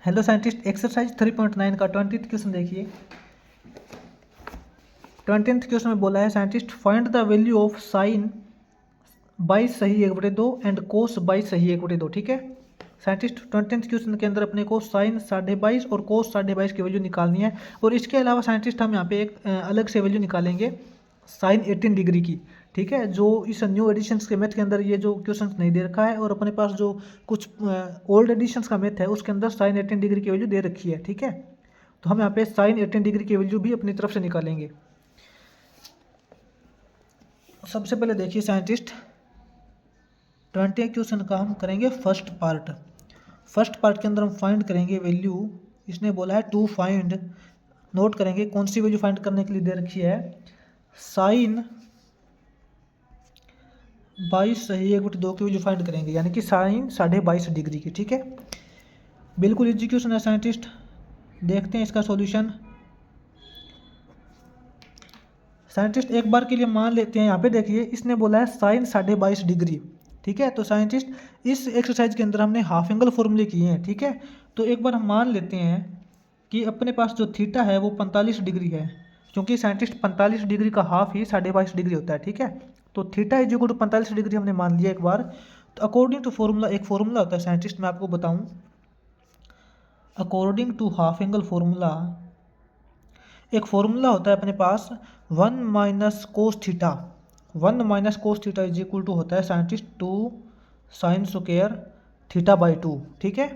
Hello scientist, exercise 3.9 का 20th question देखिए। 20th question में बोला है scientist find the value of sine 22 सही 1/2 एंड कोस 22 सही 1/2। ठीक है साइंटिस्ट, 20th क्वेश्चन के अंदर अपने को साइन 22.5 और कोस 22.5 की वैल्यू निकालनी है। और इसके अलावा साइंटिस्ट हम यहाँ पे एक अलग से वैल्यू निकालेंगे साइन 18 डिग्री की। ठीक है, जो इस न्यू एडिशंस के मेथ के अंदर ये जो क्वेश्चन नहीं दे रखा है, और अपने पास जो कुछ ओल्ड एडिशंस का मेथ है उसके अंदर साइन 18 डिग्री की वैल्यू दे रखी है। ठीक है, तो हम यहाँ पे साइन 18 डिग्री की वैल्यू भी अपनी तरफ से निकालेंगे। सबसे पहले देखिए साइंटिस्ट, 20 क्वेश्चन का हम करेंगे फर्स्ट पार्ट। फर्स्ट पार्ट के अंदर हम फाइंड करेंगे वैल्यू। इसने बोला है टू फाइंड, नोट करेंगे कौन सी वैल्यू फाइंड करने के लिए दे रखी है, साइन 22 सही 1/2 की वैल्यू फाइंड करेंगे, यानी कि साइन 22.5 डिग्री की। ठीक है, बिल्कुल इजी क्वेश्चन है साइंटिस्ट। देखते हैं इसका सॉल्यूशन। साइंटिस्ट एक बार के लिए मान लेते हैं, यहाँ पे देखिए इसने बोला है साइन 22.5 डिग्री। ठीक है, तो साइंटिस्ट इस एक्सरसाइज के अंदर हमने हाफ एंगल फॉर्मूले किए हैं। ठीक है, तो एक बार हम मान लेते हैं कि अपने पास जो थीटा है वो 45 डिग्री है, क्योंकि साइंटिस्ट 45 डिग्री का हाफ ही 22.5 डिग्री होता है। ठीक है, तो theta is equal to 45 degree हमने मान लिया एक बार। तो अकॉर्डिंग टू फॉर्मूला, एक फॉर्मूला होता है साइंटिस्ट, मैं आपको बताऊं। According to half angle formula, एक फॉर्मूला होता है अपने पास 1 minus cos theta. 1 minus cos theta is equal to होता है scientist 2 sine square theta by 2। ठीक है,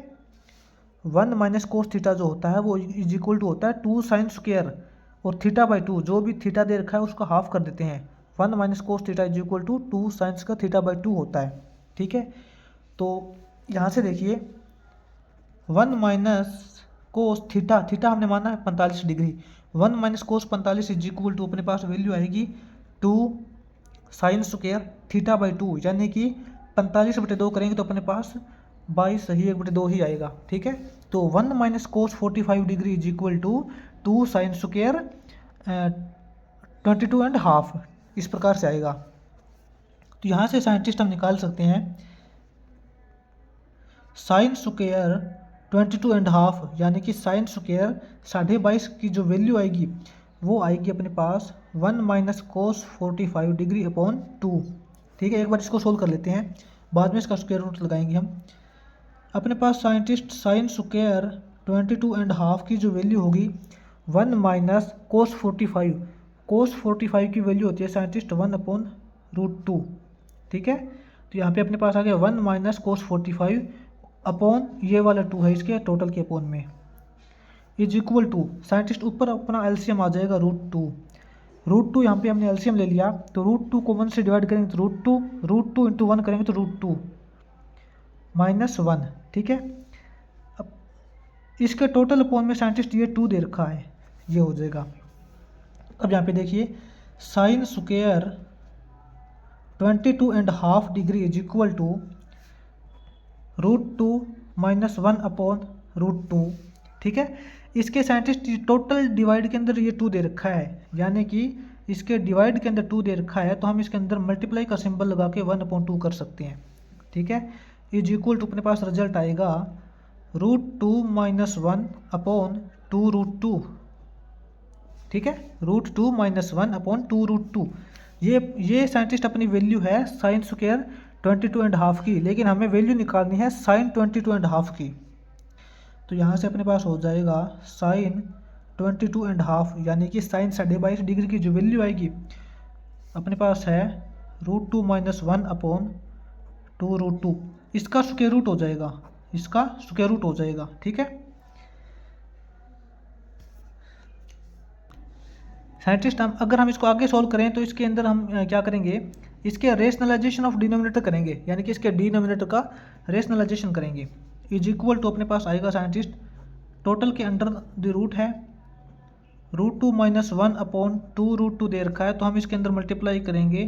1 माइनस कोस थीटा जो होता है वो इज इक्वल टू होता है 2 साइन स्क्वायर और थीटा बाई 2, जो भी थीटा दे रखा है उसको हाफ कर देते हैं। 1 minus cos theta is equal to 2 sine square theta by 2 होता है। ठीक है, तो यहाँ से देखिए 1 माइनस कोस थीटा, थीटा हमने माना है 45 degree. 1 minus cos 45 is equal to अपने पास वैल्यू आएगी 2 साइन स्क्वायर थीटा बाई 2, यानी कि 45/2 करेंगे तो अपने पास 22 सही 1/2 ही आएगा। ठीक है, तो 1 minus cos 45 degree is equal to 2 sine square 22.5, इस प्रकार से आएगा। तो यहाँ से साइंटिस्ट हम निकाल सकते हैं साइन स्क्वायर 22.5, यानी कि साइन स्क्वायर 22.5 की जो वैल्यू आएगी वो आएगी अपने पास 1 माइनस कोस 45 डिग्री अपॉन 2। ठीक है, एक बार इसको सोल्व कर लेते हैं, बाद में इसका स्क्वायर रूट लगाएंगे हम। अपने पास साइंटिस्ट साइन स्क्वायर 22.5 की जो वैल्यू होगी 1 माइनस कोस 45, कोस 45 की वैल्यू होती है साइंटिस्ट 1/√2। ठीक है, तो यहाँ पे अपने पास आ गया 1 माइनस कोस 45 अपॉन ये वाला 2 है इसके टोटल के अपॉन में, इज इक्वल टू साइंटिस्ट ऊपर अपना एलसीएम आ जाएगा √2। √2 यहाँ पे हमने एलसीएम ले लिया, तो √2 को 1 से डिवाइड करेंगे तो √2 इंटू 1 करेंगे तो √2 माइनस 1। ठीक है, अब इसके टोटल अपॉन में साइंटिस्ट ये 2 दे रखा है, ये हो जाएगा। अब यहाँ पे देखिए sine square 22.5 degree is equal to √2 minus 1 upon √2। ठीक है, इसके साइंटिस्ट टोटल डिवाइड के अंदर ये 2 दे रखा है, यानी कि इसके डिवाइड के अंदर 2 दे रखा है, तो हम इसके अंदर मल्टीप्लाई का सिंबल लगा के 1/2 कर सकते हैं। ठीक है, इज इक्वल टू अपने पास रिजल्ट आएगा √2 माइनस 1 अपॉन 2√2। ठीक है, √2 माइनस 1 अपॉन 2√2। ये साइंटिस्ट अपनी वैल्यू है साइन स्क्वायर 22.5 की, लेकिन हमें वैल्यू निकालनी है साइन 22.5 की। तो यहाँ से अपने पास हो जाएगा साइन 22.5, यानी कि साइन 22.5 डिग्री की जो वैल्यू आएगी अपने पास है √2 माइनस 1 अपॉन 2√2। इसका स्क्वायर रूट हो जाएगा, इसका स्क्वायर रूट हो जाएगा। ठीक है साइंटिस्ट, हम अगर हम इसको आगे सॉल्व करें तो इसके अंदर हम क्या करेंगे, इसके रेशनलाइजेशन ऑफ डिनोमिनेटर करेंगे, यानी कि इसके डिनोमिनेटर का रेशनलाइजेशन करेंगे। इज इक्वल टू अपने पास आएगा साइंटिस्ट टोटल के अंडर द रूट है √2 माइनस 1 अपॉन 2√2 दे रखा है, तो हम इसके अंदर मल्टीप्लाई करेंगे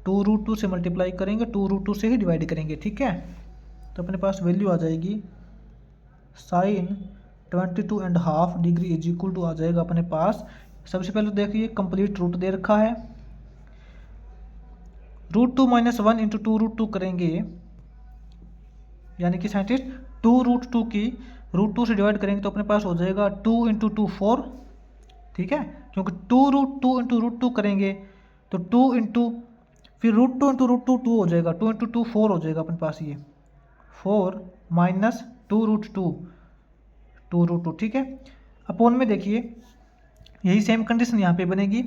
2√2 से मल्टीप्लाई करेंगे, 2√2 से ही डिवाइड करेंगे। ठीक है, तो अपने पास वैल्यू आ जाएगी sine 22.5 degree is equal to आ जाएगा अपने पास। सबसे पहले देखिए कंप्लीट रूट दे रखा है, √2 माइनस 1 इंटू 2√2 करेंगे, यानी कि साइंटिस्ट 2√2 की रूट टू से डिवाइड करेंगे तो अपने पास हो जाएगा 2 इंटू टू 4, ठीक है, क्योंकि रूट टू करेंगे तो 2 इंटू फिर रूट टू 2 हो जाएगा, 2 इंटू टू 4 हो जाएगा अपने पास, ये 4 माइनस टू रूट टू, ठीक है। अपोन में देखिए यही सेम कंडीशन यहाँ पे बनेगी,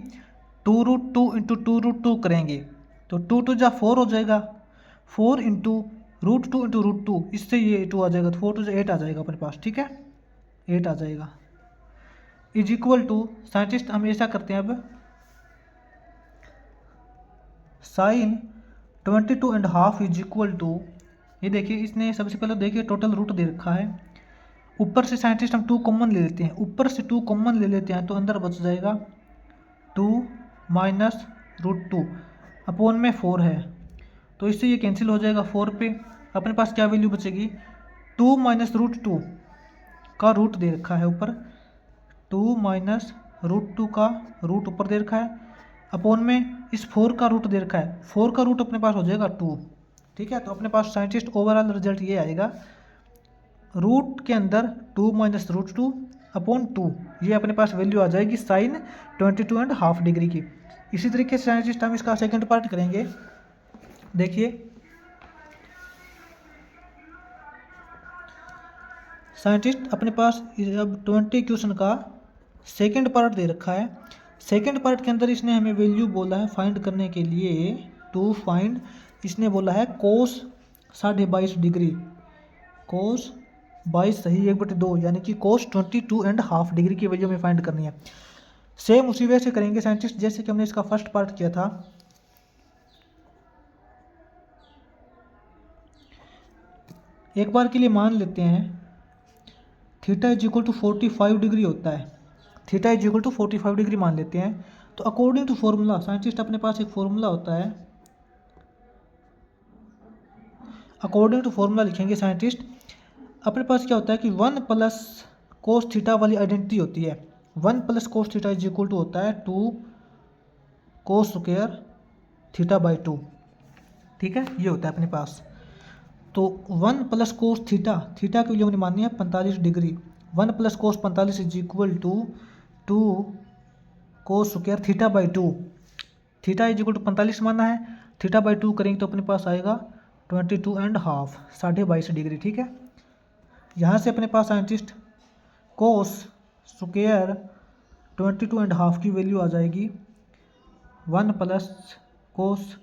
2 root two into root two करेंगे तो 2 टू जा 4 हो जाएगा, 4 इंटू रूट टू इससे ये 2 आ जाएगा, तो 4 टू जा 8 आ जाएगा अपने पास, ठीक है, 8 आ जाएगा। इज इक्वल टू साइंटिस्ट हम ऐसा करते हैं अब, साइन 22.5 इज इक्वल टू, ये देखिए इसने सबसे पहले देखिए टोटल रूट दे रखा है, ऊपर से साइंटिस्ट हम 2 कॉमन ले लेते हैं, ऊपर से 2 कॉमन ले लेते हैं तो अंदर बच जाएगा 2 माइनस रूट टू, अपोन में 4 है तो इससे ये कैंसिल हो जाएगा, 4 पे अपने पास क्या वैल्यू बचेगी, 2 माइनस रूट टू का रूट दे रखा है ऊपर, 2 माइनस रूट टू का रूट ऊपर दे रखा है, अपोन में इस 4 का रूट दे रखा है, 4 का रूट अपने पास हो जाएगा 2, ठीक है। तो अपने पास साइंटिस्ट ओवरऑल रिजल्ट ये आएगा, रूट के अंदर 2 माइनस रूट टू अपॉन 2, ये अपने पास वैल्यू आ जाएगी साइन 22.5 डिग्री की। इसी तरीके से साइंटिस्ट हम इसका सेकंड पार्ट करेंगे, देखिए साइंटिस्ट अपने पास अब 20 क्वेश्चन का सेकंड पार्ट दे रखा है, सेकंड पार्ट के अंदर इसने हमें वैल्यू बोला है फाइंड करने के लिए, टू फाइंड इसने बोला है कोस 22.5 डिग्री, कोस 22 सही 1/2 यानी कि कोस 22.5 डिग्री की वैल्यू हमें फाइंड करनी है। सेम उसी वे से करेंगे साइंटिस्ट जैसे कि हमने इसका फर्स्ट पार्ट किया था। एक बार के लिए मान लेते हैं theta is equal to 45 degree होता है, theta is equal to 45 degree मान लेते हैं, तो अकॉर्डिंग टू फॉर्मूला साइंटिस्ट अपने पास एक फॉर्मूला होता है, अकॉर्डिंग टू फॉर्मूला लिखेंगे साइंटिस्ट, अपने पास क्या होता है कि 1 प्लस कोस थीटा वाली आइडेंटिटी होती है, 1 plus cos theta is equal to होता है 2 कोस स्क्वायर थीटा बाई 2, ठीक है, ये होता है अपने पास। तो 1 प्लस कोस थीटा, थीटा की वैल्यू हमने मानी है 45 degree, 1 plus cos 45 is equal to 2 cos square theta by 2, theta is equal to 45 माना है, थीटा बाई 2 करेंगे तो अपने पास आएगा 22.5 22.5 डिग्री, ठीक है। यहाँ से अपने पास साइंटिस्ट कोस स्क्वायर 22.5 की वैल्यू आ जाएगी 1 प्लस कोस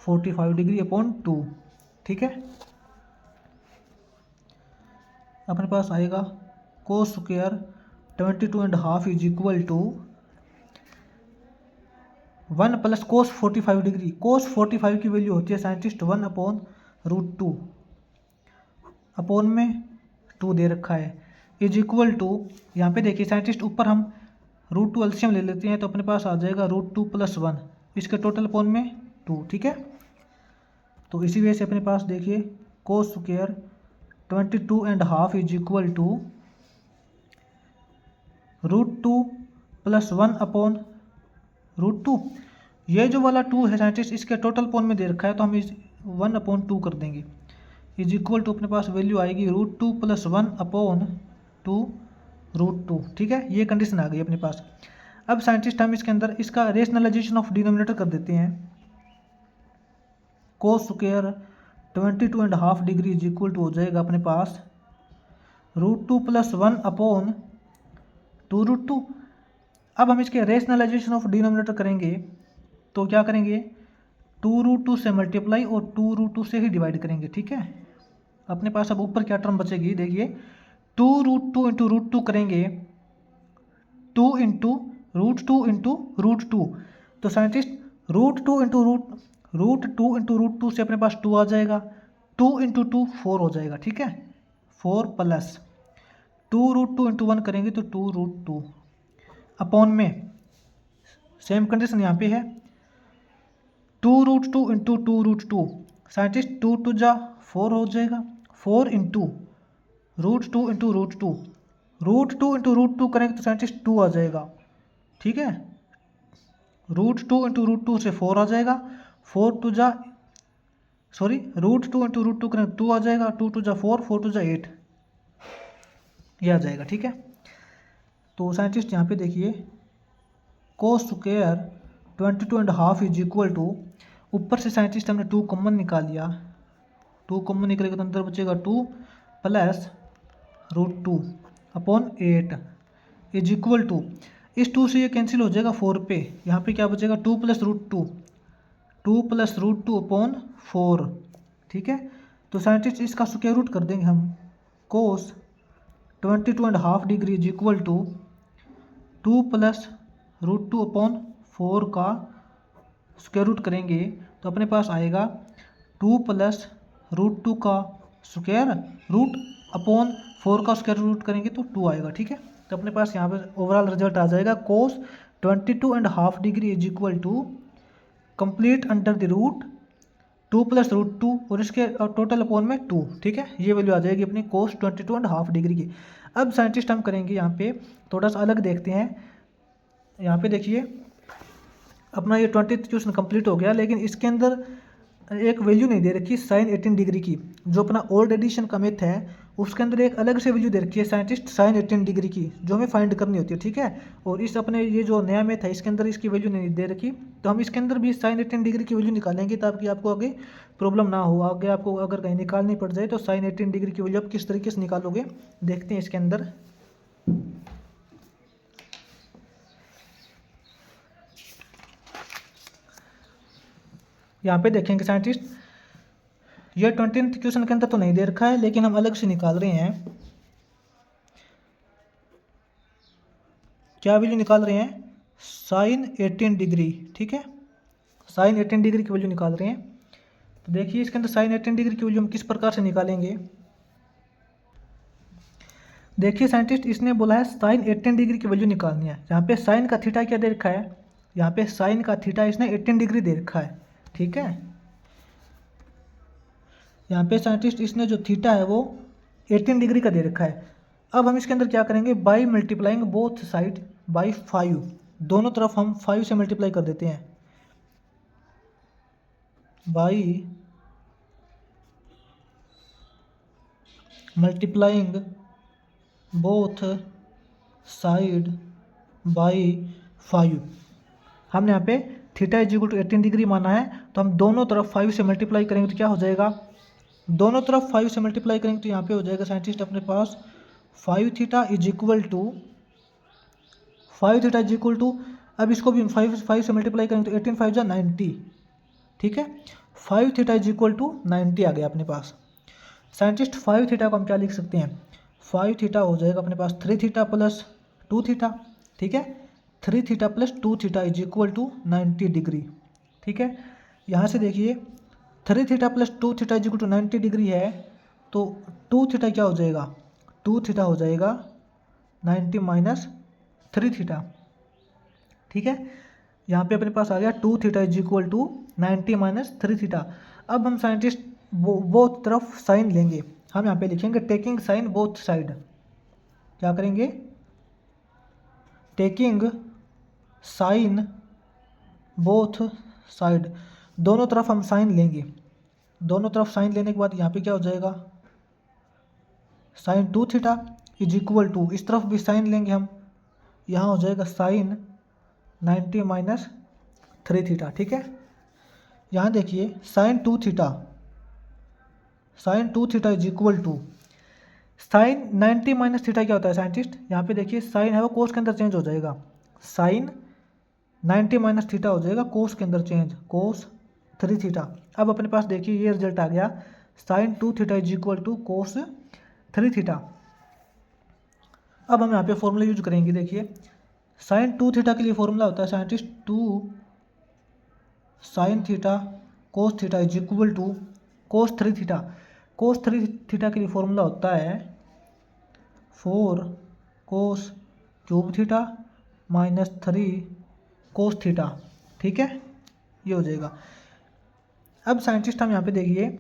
45 डिग्री अपॉन 2, ठीक है, अपने पास आएगा cos square 22.5 is equal to 1 plus cos 45 degree, cos 45 की वैल्यू होती है scientist 1 upon root two, upon में 2 दे रखा है, इज इक्वल टू, यहाँ पे देखिए साइंटिस्ट ऊपर हम रूट टू एलसीएम ले लेते हैं तो अपने पास आ जाएगा रूट टू प्लस 1, इसके टोटल अपॉन में 2, ठीक है। तो इसी वजह से अपने पास देखिए cos square 22.5 is equal to root two plus 1 upon root two, ये जो वाला 2 है साइंटिस्ट इसके टोटल अपॉन में दे रखा है तो हम इस 1 अपॉन 2 कर देंगे, इज इक्वल टू अपने पास वैल्यू आएगी root two plus 1 upon 2 root two, ठीक है, ये कंडीशन आ गई अपने पास। अब साइंटिस्ट हम इसके अंदर इसका रेशनलाइजेशन ऑफ डिनोमिनेटर कर देते हैं, cos square 22.5 degree is equal to हो जाएगा अपने पास root two plus 1 upon 2 root two. अब हम इसके रेशनलाइजेशन ऑफ डिनोमिनेटर करेंगे तो क्या करेंगे, 2 रूट टू से मल्टीप्लाई और 2 रूट टू से ही डिवाइड करेंगे, ठीक है। अपने पास अब ऊपर क्या टर्म बचेगी, देखिए 2 root two into root two करेंगे, 2 इंटू रूट टू, तो scientist root two into root two से अपने पास 2 आ जाएगा, 2 इंटू 2 4 हो जाएगा, ठीक है, 4 प्लस 2 रूट टू इंटू 1 करेंगे तो 2 रूट टू अपॉन में सेम कंडीशन यहाँ पे है 2 root two into 2 root two, scientist 2 टू जा 4 हो जाएगा, 4 into root two into root two करेंगे तो साइंटिस्ट 2 आ जाएगा, ठीक है, रूट टू इंटू 2 से 4 आ जाएगा, 4 टू जा sorry root two into root two करेंगे 2 आ जाएगा, 2 टू जा 4 4 टू जा 8, ये आ जाएगा। ठीक है, तो साइंटिस्ट यहाँ पे देखिए cos square 22.5 is equal to, ऊपर से साइंटिस्ट हमने 2 कॉमन निकाल लिया, 2 कॉमन निकलेगा तो अंदर बचेगा 2 plus √2 upon 8 is equal to, इस 2 से ये कैंसिल हो जाएगा 4 पे, यहाँ पे क्या बचेगा 2 प्लस √2, 2 प्लस √2 अपॉन 4। ठीक है, तो साइंटिस्ट इसका स्क्वायर रूट कर देंगे हम, cos 22.5 degree is equal to 2 plus √2 upon 4 का स्क्वायर रूट करेंगे तो अपने पास आएगा 2 प्लस √2 का स्क्वायर रूट अपॉन 4 का स्क्वायर रूट करेंगे तो 2 आएगा। ठीक है, तो अपने पास यहाँ पे ओवरऑल रिजल्ट आ जाएगा cos 22.5 degree is equal to complete under the root 2 plus √2 और इसके टोटल अपॉन में 2। ठीक है, ये वैल्यू आ जाएगी अपनी कोस 22.5 डिग्री की। अब साइंटिस्ट हम करेंगे यहाँ पे थोड़ा सा अलग देखते हैं। यहाँ पे देखिए अपना ये 20th क्वेश्चन कंप्लीट हो गया, लेकिन इसके अंदर एक वैल्यू नहीं दे रखी साइन 18 डिग्री की, जो अपना ओल्ड एडिशन का मेथ है उसके अंदर एक अलग से वैल्यू दे रखी है साइंटिस्ट साइन 18 डिग्री की, जो हमें फाइंड करनी होती है। ठीक है, और इस अपने ये जो नया मेथ है इसके अंदर इसकी वैल्यू नहीं दे रखी, तो हम इसके अंदर भी साइन 18 डिग्री की वैल्यू निकालेंगे ताकि आपको आगे प्रॉब्लम ना हो। आगे आपको अगर कहीं निकालनी पड़ जाए तो साइन 18 डिग्री की वैल्यू आप किस तरीके से निकालोगे, देखते हैं इसके अंदर। यहाँ पे देखेंगे साइंटिस्ट ये 20th क्वेश्चन के अंदर तो नहीं दे रखा है, लेकिन हम अलग से निकाल रहे हैं। क्या वैल्यू निकाल रहे हैं, साइन 18 डिग्री। ठीक है, साइन 18 डिग्री की वैल्यू निकाल रहे हैं। तो देखिए इसके अंदर साइन 18 डिग्री की वैल्यू हम किस प्रकार से निकालेंगे। देखिए साइंटिस्ट इसने बोला है साइन 18 डिग्री की वैल्यू निकालनी है। यहाँ पे साइन का थीटा क्या दे रखा है, यहाँ पे साइन का थीटा इसने 18 डिग्री दे रखा है। ठीक है, यहाँ पे साइंटिस्ट इसने जो थीटा है वो 18 डिग्री का दे रखा है। अब हम इसके अंदर क्या करेंगे, by multiplying both side by 5, दोनों तरफ हम 5 से मल्टीप्लाई कर देते हैं, by multiplying both side by 5। हमने यहाँ पे theta is equal to 18 degree माना है, तो हम दोनों तरफ 5 से मल्टीप्लाई करेंगे तो क्या हो जाएगा, दोनों तरफ 5 से मल्टीप्लाई करेंगे तो यहाँ पे हो जाएगा साइंटिस्ट अपने पास 5 theta is equal to 5 theta is equal to, अब इसको भी 5 से मल्टीप्लाई करेंगे तो 18 5 जा 90। ठीक है, 5 थीटा इज इक्वल टू 90 आ गया अपने पास। साइंटिस्ट 5 थीटा को हम क्या लिख सकते हैं, 5 थीटा हो जाएगा अपने पास 3 थीटा प्लस 2 थीटा। ठीक है, 3 theta plus 2 theta is equal to 90 degree. ठीक है, यहाँ से देखिए 3 theta plus 2 theta is equal to 90 degree है, तो 2 थीटा क्या हो जाएगा, 2 थीटा हो जाएगा 90 माइनस 3 थीटा। ठीक है, यहाँ पे अपने पास आ गया 2 theta is equal to 90 minus 3 theta. अब हम साइंटिस्ट बोथ तरफ साइन लेंगे, हम यहाँ पे लिखेंगे टेकिंग साइन बोथ साइड। क्या करेंगे, टेकिंग साइन बोथ साइड, दोनों तरफ हम साइन लेंगे। दोनों तरफ साइन लेने के बाद यहाँ पे क्या हो जाएगा, sine 2 theta is equal to, इस तरफ भी साइन लेंगे हम, यहाँ हो जाएगा साइन 90 माइनस 3 थीटा। ठीक है, यहाँ देखिए sine 2 theta, sine 2 theta is equal to sine 90 minus theta क्या होता है साइंटिस्ट, यहाँ पे देखिए साइन है वो कोस के अंदर चेंज हो जाएगा, साइन 90 माइनस थीटा हो जाएगा कोस के अंदर चेंज, कोस 3 थीटा। अब अपने पास देखिए ये रिजल्ट आ गया sine 2 theta is equal to cos 3 theta. अब हम यहाँ पे फॉर्मूला यूज करेंगे। देखिए साइन 2 थीटा के लिए फॉर्मूला होता है scientist 2 sine theta cos theta is equal to cos 3 theta. Cos 3 theta के लिए फॉर्मूला होता है 4 cos cube theta minus 3 cos theta. ठीक है, ये हो जाएगा। अब साइंटिस्ट हम यहाँ पे देखिए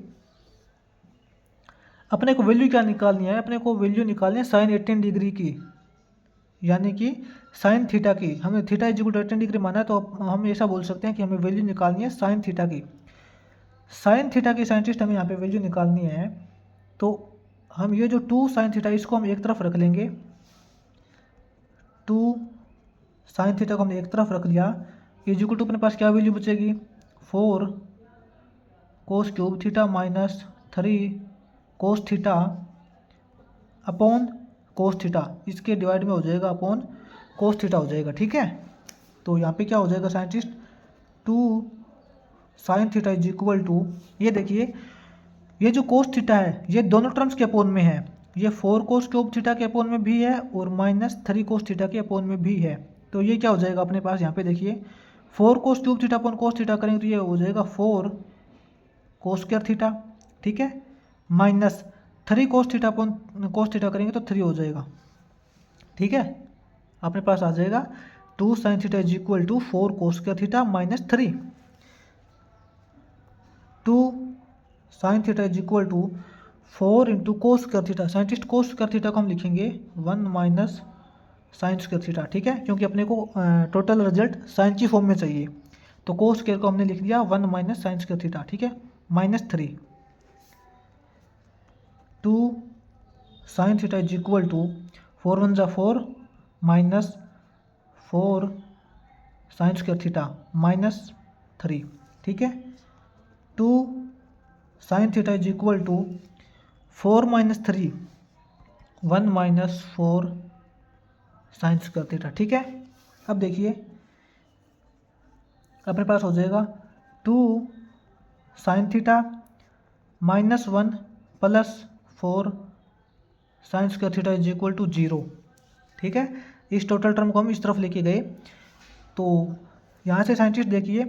अपने को वैल्यू क्या निकालनी है, अपने को वैल्यू निकालनी है साइन 18 डिग्री की, यानी कि साइन थीटा की। हमें theta is equal to 18 degree माना है, तो हम ऐसा बोल सकते हैं कि हमें वैल्यू निकालनी है साइन थीटा की। साइन थीटा की साइंटिस्ट हमें यहाँ पे वैल्यू निकालनी है, तो हम ये जो 2 साइन थीटा इसको हम एक तरफ रख लेंगे, 2 साइन थीटा को हमने एक तरफ रख लिया, इज इक्वल टू अपने पास क्या वैल्यू बचेगी, 4 cos cube theta minus 3 cos theta upon cos theta, इसके डिवाइड में हो जाएगा अपॉन कोस थीटा हो जाएगा। ठीक है, तो यहाँ पे क्या हो जाएगा scientist, 2 sine theta is equal to, ये देखिए ये जो कोस थीटा है ये दोनों टर्म्स के अपोन में है, ये 4 कोस क्यूब थीटा के अपोन में भी है और माइनस 3 कोस थीटा के अपोन में भी है। तो ये क्या हो जाएगा अपने पास, यहाँ पे देखिए 4 cos cube theta upon cos theta करेंगे तो ये हो जाएगा 4 कोस स्क्वायर थीटा, ठीक है, minus 3 cos theta upon cos theta करेंगे तो 3 हो जाएगा। ठीक है, अपने पास आ जाएगा 2 sine theta is equal to 4 cos square theta minus 3, 2 sine theta is equal to 4 into cos square theta, scientist cos square theta को हम लिखेंगे 1 माइनस साइन स्क्वायर थीटा। ठीक है, क्योंकि अपने को टोटल रिजल्ट साइन की फॉर्म में चाहिए, तो कोस स्क्वायर को हमने लिख दिया 1 माइनस साइन स्क्वायर थीटा। ठीक है, minus 3, 2 sine theta is equal to 4 1 जा 4 minus 4 sine square theta minus 3। ठीक है, 2 sine theta is equal to 4 minus 3 1 minus 4 sine square theta. ठीक है, अब देखिए अपने पास हो जाएगा 2 sine theta minus 1 plus 4 sine square theta is equal to 0। ठीक है, इस टोटल टर्म को हम इस तरफ लेके गए, तो यहाँ से साइंटिस्ट देखिए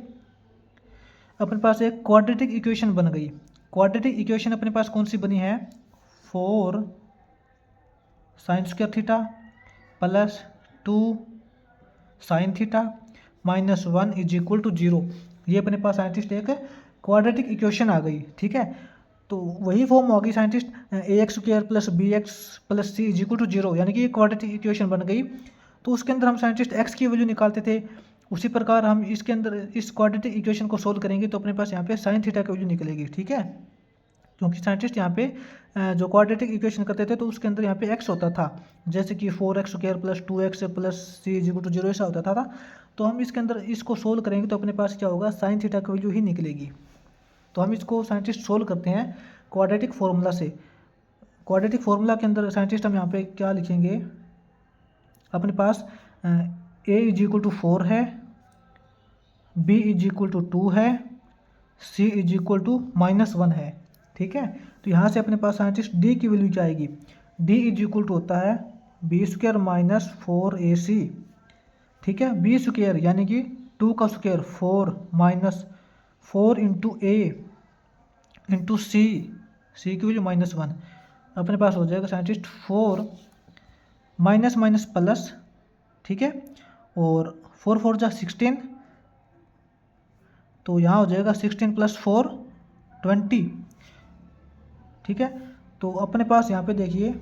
अपने पास एक क्वाड्रेटिक इक्वेशन बन गई। क्वाड्रेटिक इक्वेशन अपने पास कौन सी बनी है, 4 sine square theta plus 2 sine theta minus 1 is equal to 0। ये अपने पास साइंटिस्ट एक क्वाड्रेटिक इक्वेशन आ गई। ठीक है, तो वही फॉर्म होगी scientist A X square plus B X plus C is equal to 0, यानी कि ये क्वाड्रेटिक इक्वेशन बन गई। तो उसके अंदर हम साइंटिस्ट एक्स की वैल्यू निकालते थे, उसी प्रकार हम इसके अंदर इस क्वाड्रेटिक इक्वेशन को सोल्व करेंगे तो अपने पास यहाँ पे साइन थीटा की वैल्यू निकलेगी। ठीक है, क्योंकि साइंटिस्ट यहाँ पे जो क्वाड्रेटिक इक्वेशन करते थे तो उसके अंदर यहाँ पे एक्स होता था, जैसे कि 4x square plus 2x plus C is equal to 0 ऐसा होता था। तो हम इसके अंदर इसको सोल्व करेंगे तो अपने पास क्या होगा, साइन थीटा की वैल्यू ही निकलेगी। तो हम इसको साइंटिस्ट सोल्व करते हैं क्वाड्रेटिक फार्मूला से। क्वाड्रेटिक फार्मूला के अंदर साइंटिस्ट हम यहाँ पे क्या लिखेंगे, अपने पास ए इज इक्वल टू 4 है, बी इज इक्वल टू 2 है, सी इज इक्वल टू -1 है। ठीक है, तो यहाँ से अपने पास साइंटिस्ट डी की वैल्यू क्या आएगी, डी इज इक्वल टू होता है बी स्क्वायर माइनस 4ac। ठीक है, बी स्क्वायर यानी कि 2 का स्क्वायर 4 माइनस 4 इंटू ए इंटू सी, सी की वैल्यू -1, अपने पास हो जाएगा साइंटिस्ट 4 माइनस माइनस प्लस। ठीक है, और 4 4 जा 16, तो यहाँ हो जाएगा 16 प्लस 4 20। ठीक है, तो अपने पास यहाँ पे देखिए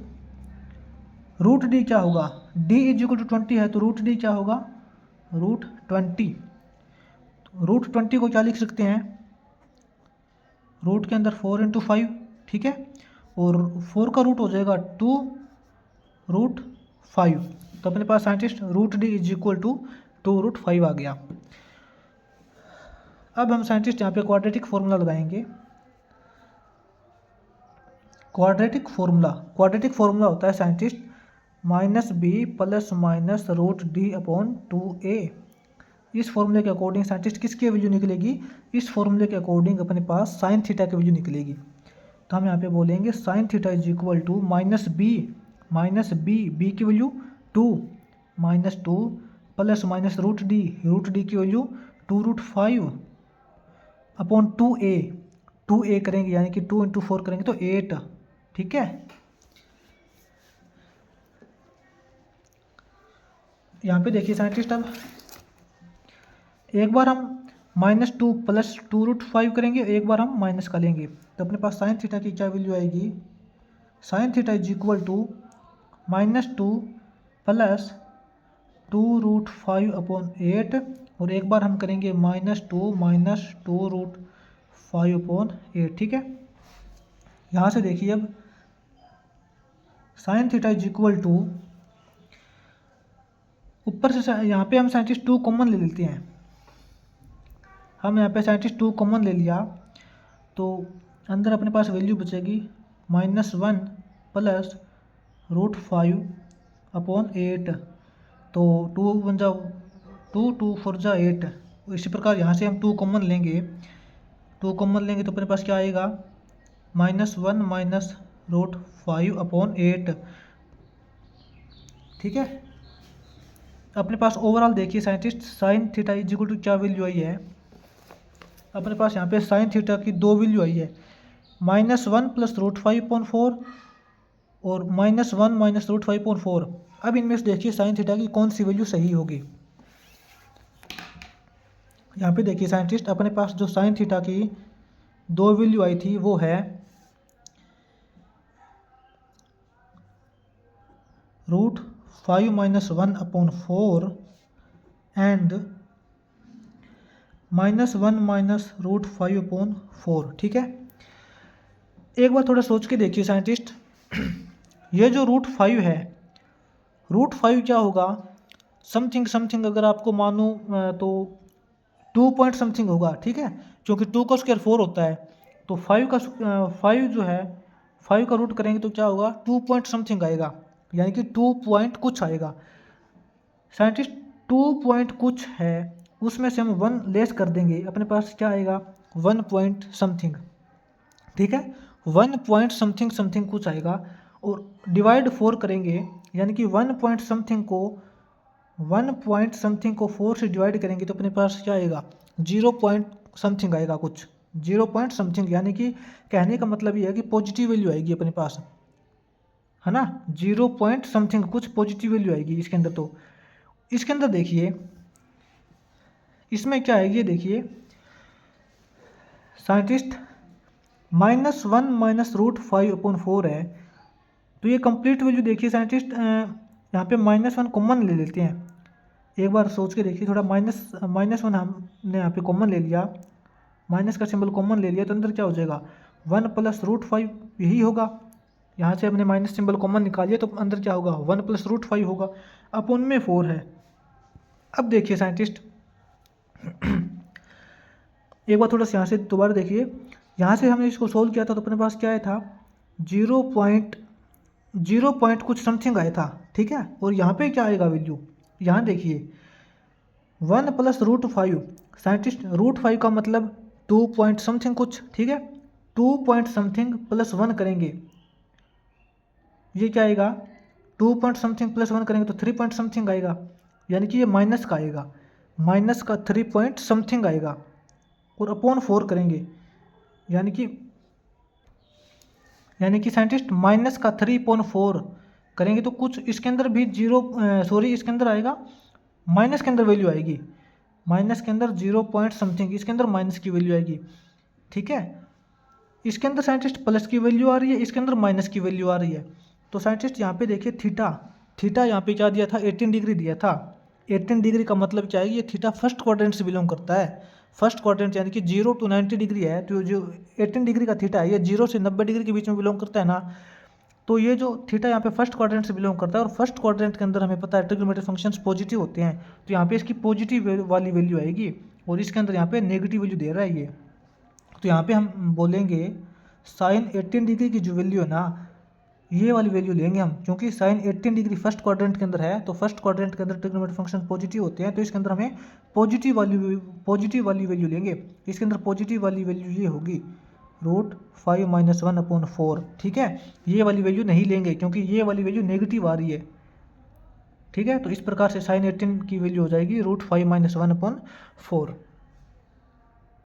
रूट डी क्या होगा, डी इज इक्वल टू 20 है तो रूट डी क्या होगा, रूट 20। रूट 20 को क्या लिख सकते हैं, रूट के अंदर 4 इंटू 5। ठीक है, और 4 का रूट हो जाएगा 2 रूट 5, तो अपने पास scientist root D is equal to 2 root 5 आ गया। अब हम साइंटिस्ट यहाँ पे क्वाड्रेटिक फॉर्मूला लगाएंगे। क्वाड्रेटिक फॉर्मूला होता है scientist minus B plus minus root D upon 2a। इस फॉर्मूले के अकॉर्डिंग साइंटिस्ट किसकी वैल्यू निकलेगी, इस फॉर्मूले के अकॉर्डिंग अपने पास साइन थीटा की वैल्यू निकलेगी। तो हम यहाँ पे बोलेंगे sine theta is equal to minus B की value 2 -2 plus minus root D की वैल्यू 2 रूट 5 अपॉन 2a करेंगे, यानी कि 2 इंटू 4 करेंगे तो 8। ठीक है, यहाँ पे देखिए साइंटिस्ट अब एक बार हम -2 प्लस 2 रूट 5 करेंगे, एक बार हम माइनस का लेंगे, तो अपने पास साइन थीटा की क्या वैल्यू आएगी, sine theta is equal to -2 plus 2 root 5 upon 8, और एक बार हम करेंगे -2 रूट 5 अपॉन 8। ठीक है, यहाँ से देखिए अब sine theta is equal to, ऊपर से यहाँ पे हम साइंटिस्ट 2 कॉमन ले लेते हैं, हम यहाँ पे साइंटिस्ट 2 कॉमन ले लिया तो अंदर अपने पास वैल्यू बचेगी -1 प्लस √5/8। तो 2 बन जाओ 2, 2 4 जा 8। इसी प्रकार यहाँ से हम 2 कॉमन लेंगे, 2 कॉमन लेंगे तो अपने पास क्या आएगा, -1 माइनस √5/8। ठीक है, अपने पास ओवरऑल देखिए scientist sine theta is equal to क्या वैल्यू आई है, अपने पास यहाँ पे साइन थीटा की 2 वैल्यू आई है, -1 प्लस √5/4 और -1 माइनस √5/4। अब इनमें से देखिए साइन थीटा की कौन सी वैल्यू सही होगी। यहाँ पे देखिए साइंटिस्ट अपने पास जो साइन थीटा की 2 वैल्यू आई थी वो है √5 माइनस 1/4 एंड -1 माइनस √5/4। ठीक है, एक बार थोड़ा सोच के देखिए साइंटिस्ट, ये जो √5 है, √5 क्या होगा, समथिंग समथिंग अगर आपको मानूँ तो 2 पॉइंट समथिंग होगा। ठीक है, क्योंकि 2 का स्क्वायर 4 होता है, तो 5 जो है 5 का रूट करेंगे तो क्या होगा, 2 पॉइंट समथिंग आएगा, यानी कि 2 पॉइंट कुछ आएगा। साइंटिस्ट 2 पॉइंट कुछ है, उसमें से हम 1 लेस कर देंगे, अपने पास क्या आएगा, 1 पॉइंट समथिंग। ठीक है, 1 पॉइंट समथिंग समथिंग कुछ आएगा, और डिवाइड 4 करेंगे, यानी कि 1 पॉइंट समथिंग को 4 से डिवाइड करेंगे तो अपने पास क्या आएगा, 0 पॉइंट समथिंग आएगा, कुछ 0 पॉइंट समथिंग। यानी कि कहने का मतलब ये है कि पॉजिटिव वैल्यू आएगी अपने पास, है ना, 0 पॉइंट समथिंग कुछ पॉजिटिव वैल्यू आएगी इसके अंदर। तो इसके अंदर देखिए इसमें क्या आएगी, ये देखिए साइंटिस्ट -1 माइनस √5/4 है, तो ये कंप्लीट वैल्यू देखिए साइंटिस्ट, यहाँ पे -1 कॉमन ले लेते हैं, एक बार सोच के देखिए थोड़ा, -1 हमने यहाँ पे कॉमन ले लिया, माइनस का सिंबल कॉमन ले लिया, तो अंदर क्या हो जाएगा, 1 प्लस √5 यही होगा, यहाँ से हमने माइनस सिंबल कॉमन निकालिए तो अंदर क्या होगा, 1 प्लस √5 होगा, अपन में 4 है। अब देखिए साइंटिस्ट एक बार थोड़ा सा यहाँ से दोबारा देखिए, यहाँ से हमने इसको सोल्व किया था तो अपने पास क्या आया था, 0 पॉइंट कुछ समथिंग आया था। ठीक है, और यहाँ पे क्या आएगा वैल्यू, यहाँ देखिए 1 प्लस √5, साइंटिस्ट √5 का मतलब 2 पॉइंट समथिंग कुछ। ठीक है, 2 पॉइंट समथिंग प्लस 1 करेंगे, ये क्या आएगा, 2 पॉइंट समथिंग प्लस 1 करेंगे तो 3 पॉइंट समथिंग आएगा, यानी कि ये माइनस का आएगा, माइनस का 3 पॉइंट समथिंग आएगा, और अपॉन 4 करेंगे, यानी कि साइंटिस्ट माइनस का 3/4 करेंगे तो कुछ इसके अंदर भी इसके अंदर आएगा, माइनस के अंदर वैल्यू आएगी, माइनस के अंदर 0 पॉइंट समथिंग, इसके अंदर माइनस की वैल्यू आएगी। ठीक है, इसके अंदर साइंटिस्ट प्लस की वैल्यू आ रही है, इसके अंदर माइनस की वैल्यू आ रही है। तो साइंटिस्ट यहाँ पे देखिए थीटा यहाँ पे क्या दिया था, 18 डिग्री दिया था। 18 डिग्री का मतलब क्या है, ये थीटा फर्स्ट क्वाड्रेंट से बिलोंग करता है, फर्स्ट क्वाड्रेंट यानी कि 0 to 90 डिग्री है, तो जो 18 डिग्री का थीटा है ये 0 से 90 डिग्री के बीच में बिलोंग करता है ना, तो ये जो थीटा यहाँ पे फर्स्ट क्वाड्रेंट से बिलोंग करता है, और फर्स्ट क्वाड्रेंट के अंदर हमें पता है ट्रिग्नोमेट्रिक फंक्शंस पॉजिटिव होते हैं, तो यहाँ पे इसकी पॉजिटिव वाली वैल्यू आएगी, और इसके अंदर यहाँ पे नेगेटिव वैल्यू दे रहा है ये, तो यहाँ पे हम बोलेंगे साइन 18 डिग्री की जो वैल्यू है ना, ये वाली वैल्यू लेंगे हम, क्योंकि साइन 18 डिग्री फर्स्ट क्वाड्रेंट के अंदर है, तो फर्स्ट क्वाड्रेंट के अंदर ट्रिग्नोमेट्रिक फंक्शन पॉजिटिव होते हैं, तो इसके अंदर हमें पॉजिटिव वाली वैल्यू लेंगे। इसके अंदर पॉजिटिव वाली वैल्यू ये होगी √5 माइनस 1/4। ठीक है, ये वाली वैल्यू नहीं लेंगे क्योंकि ये वाली वैल्यू नेगेटिव आ रही है। ठीक है, तो इस प्रकार से साइन 18 की वैल्यू हो जाएगी √5 माइनस 1/4।